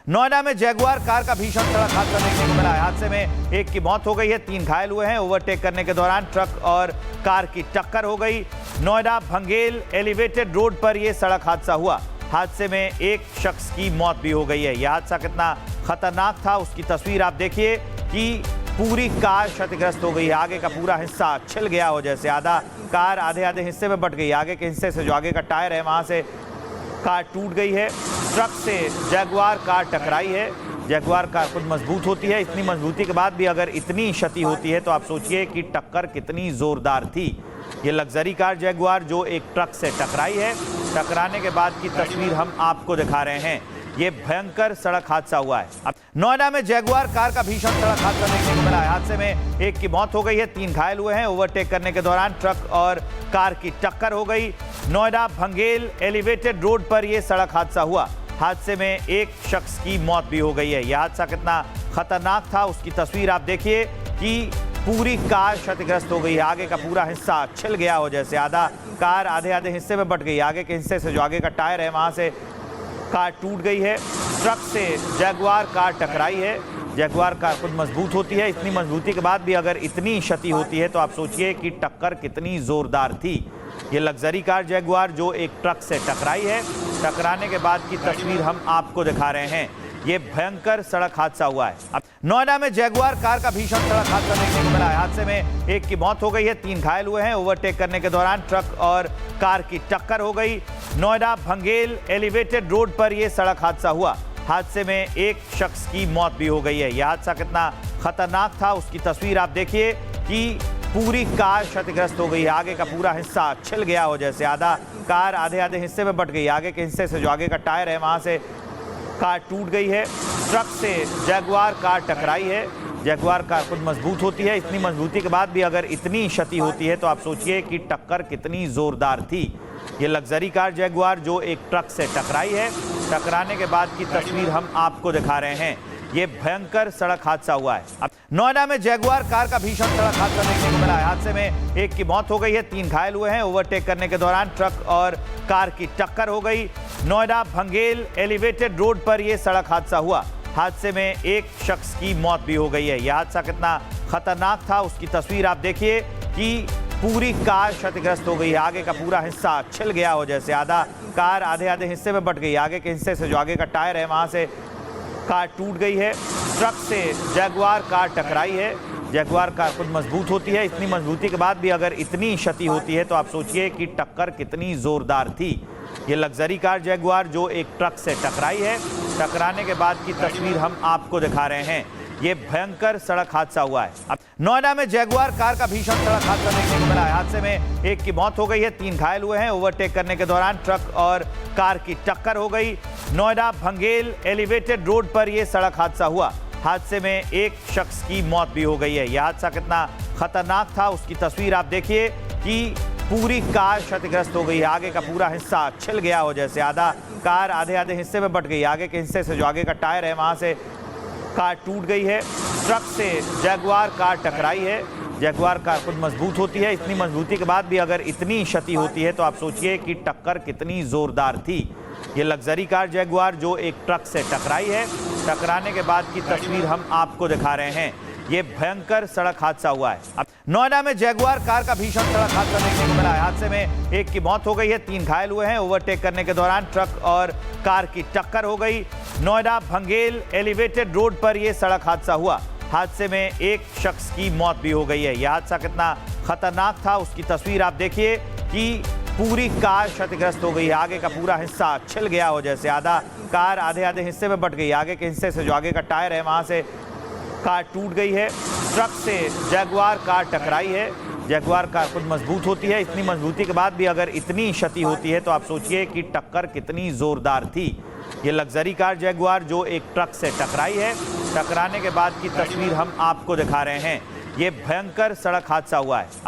नोएडा में Jaguar car का भीषण सड़क हादसा देखने को मिला है। हादसे में एक की मौत हो गई है, 3 घायल हुए हैं। ओवरटेक करने के दौरान ट्रक और कार की टक्कर हो गई। नोएडा भंगेल एलिवेटेड रोड पर यह सड़क हादसा हुआ। हादसे में एक शख्स की मौत भी हो गई है। यह हादसा कितना खतरनाक था उसकी तस्वीर आप देखिए कि पूरी कार क्षतिग्रस्त हो गई है। आगे का पूरा हिस्सा छिल गया हो, जैसे आधा कार आधे हिस्से में बट गई। आगे के हिस्से से जो आगे का टायर है वहां से कार टूट गई है। ट्रक से जैगुआर कार टकराई है। जैगुआर कार खुद मजबूत होती है, इतनी मजबूती के बाद भी अगर इतनी क्षति होती है तो आप सोचिए कि टक्कर कितनी जोरदार थी। ये लग्जरी कार जैगुआर जो एक ट्रक से टकराई है, टकराने के बाद की तस्वीर हम आपको दिखा रहे हैं। ये भयंकर सड़क हादसा हुआ है। अब नोएडा में जैगुआर कार का भीषण सड़क हादसा देखने को मिला है। हादसे में एक की मौत हो गई है, 3 घायल हुए हैं। ओवरटेक करने के दौरान ट्रक और कार की टक्कर हो गई। नोएडा भंगेल एलिवेटेड रोड पर यह सड़क हादसा हुआ। हादसे में एक शख्स की मौत भी हो गई है। यह हादसा कितना खतरनाक था उसकी तस्वीर आप देखिए कि पूरी कार क्षतिग्रस्त हो गई है। आगे का पूरा हिस्सा छिल गया हो, जैसे आधा कार आधे हिस्से में बट गई। आगे के हिस्से से जो आगे का टायर है वहां से कार टूट गई है। ट्रक से जैगुआर कार टकराई है। जैगुआर कार खुद मजबूत होती है, इतनी मजबूती के बाद भी अगर इतनी क्षति होती है तो आप सोचिए कि टक्कर कितनी जोरदार थी। ये लग्जरी कार जैगुआर जो एक ट्रक से टकराई है, टकराने के बाद की तस्वीर हम आपको दिखा रहे हैं। ये भयंकर सड़क हादसा हुआ है। अब नोएडा में जैगुआर कार का भीषण सड़क हादसा देखने को मिला है। हादसे में एक की मौत हो गई है, 3 घायल हुए हैं। ओवरटेक करने के दौरान ट्रक और कार की टक्कर हो गई। नोएडा भंगेल एलिवेटेड रोड पर यह सड़क हादसा हुआ। हादसे में एक शख्स की मौत भी हो गई है। यह हादसा कितना खतरनाक था उसकी तस्वीर आप देखिए कि पूरी कार क्षतिग्रस्त हो गई है। आगे का पूरा हिस्सा छिल गया हो, जैसे आधा कार आधे हिस्से में बट गई। आगे के हिस्से से जो आगे का टायर है वहां से कार टूट गई है। ट्रक से जैगुआर कार टकराई है। जैगुआर कार खुद मजबूत होती है, इतनी मजबूती के बाद भी अगर इतनी क्षति होती है तो आप सोचिए कि टक्कर कितनी जोरदार थी। ये लग्जरी कार जैगुआर जो एक ट्रक से टकराई है, टकराने के बाद की तस्वीर हम आपको दिखा रहे हैं। ये भयंकर सड़क हादसा हुआ है। अब नोएडा में जैगुआर कार का भीषण सड़क हादसा देखने को मिला है। हादसे में एक की मौत हो गई है, 3 घायल हुए हैं। ओवरटेक करने के दौरान ट्रक और कार की टक्कर हो गई। नोएडा भंगेल एलिवेटेड रोड पर यह सड़क हादसा हुआ। हादसे में एक शख्स की मौत भी हो गई है। यह हादसा कितना खतरनाक था उसकी तस्वीर आप देखिए कि पूरी कार क्षतिग्रस्त हो गई है। आगे का पूरा हिस्सा छिल गया हो, जैसे आधा कार आधे हिस्से में बट गई। आगे के हिस्से से जो आगे का टायर है वहां से कार टूट गई है। ट्रक से जैगुआर कार टकराई है। जैगुआर कार खुद मजबूत होती है, इतनी मजबूती के बाद भी अगर इतनी क्षति होती है तो आप सोचिए कि टक्कर कितनी जोरदार थी। ये लग्जरी कार जैगुआर जो एक ट्रक से टकराई है, टकराने के बाद की तस्वीर हम आपको दिखा रहे हैं। ये भयंकर सड़क हादसा हुआ है। अब नोएडा में जैगुआर कार का भीषण सड़क हादसा देखने को मिला है। हादसे में एक की मौत हो गई है, 3 घायल हुए हैं। ओवरटेक करने के दौरान ट्रक और कार की टक्कर हो गई। नोएडा भंगेल एलिवेटेड रोड पर यह सड़क हादसा हुआ। हादसे में एक शख्स की मौत भी हो गई है। यह हादसा कितना खतरनाक था उसकी तस्वीर आप देखिए कि पूरी कार क्षतिग्रस्त हो गई है। आगे का पूरा हिस्सा छिल गया हो, जैसे आधा कार आधे हिस्से में बट गई। आगे के हिस्से से जो आगे का टायर है वहां से कार टूट गई है। ट्रक से जैगुआर कार टकराई है। जैगुआर कार खुद मजबूत होती है, इतनी मजबूती के बाद भी अगर इतनी क्षति होती है तो आप सोचिए कि टक्कर कितनी जोरदार थी। ये लग्जरी कार जैगुआर जो एक ट्रक से टकराई है, टकराने के बाद की तस्वीर हम आपको दिखा रहे हैं। ये भयंकर सड़क हादसा हुआ है। अब नोएडा में जैगुआर कार का भीषण सड़क हादसा देखने को मिला है। हादसे में एक की मौत हो गई है, 3 घायल हुए हैं। ओवरटेक करने के दौरान ट्रक और कार की टक्कर हो गई। नोएडा भंगेल एलिवेटेड रोड पर यह सड़क हादसा हुआ। हादसे में एक शख्स की मौत भी हो गई है। यह हादसा कितना खतरनाक था उसकी तस्वीर आप देखिए कि पूरी कार क्षतिग्रस्त हो गई है। आगे का पूरा हिस्सा छिल गया हो, जैसे आधा कार आधे हिस्से में बट गई। आगे के हिस्से से जो आगे का टायर है वहां से कार टूट गई है। ट्रक से जैगुआर कार टकराई है। जैगुआर कार खुद मजबूत होती है, इतनी मजबूती के बाद भी अगर इतनी क्षति होती है तो आप सोचिए कि टक्कर कितनी जोरदार थी। ये लग्जरी कार जैगुआर जो एक ट्रक से टकराई है, टकराने के बाद की तस्वीर हम आपको दिखा रहे हैं। ये भयंकर सड़क हादसा हुआ है।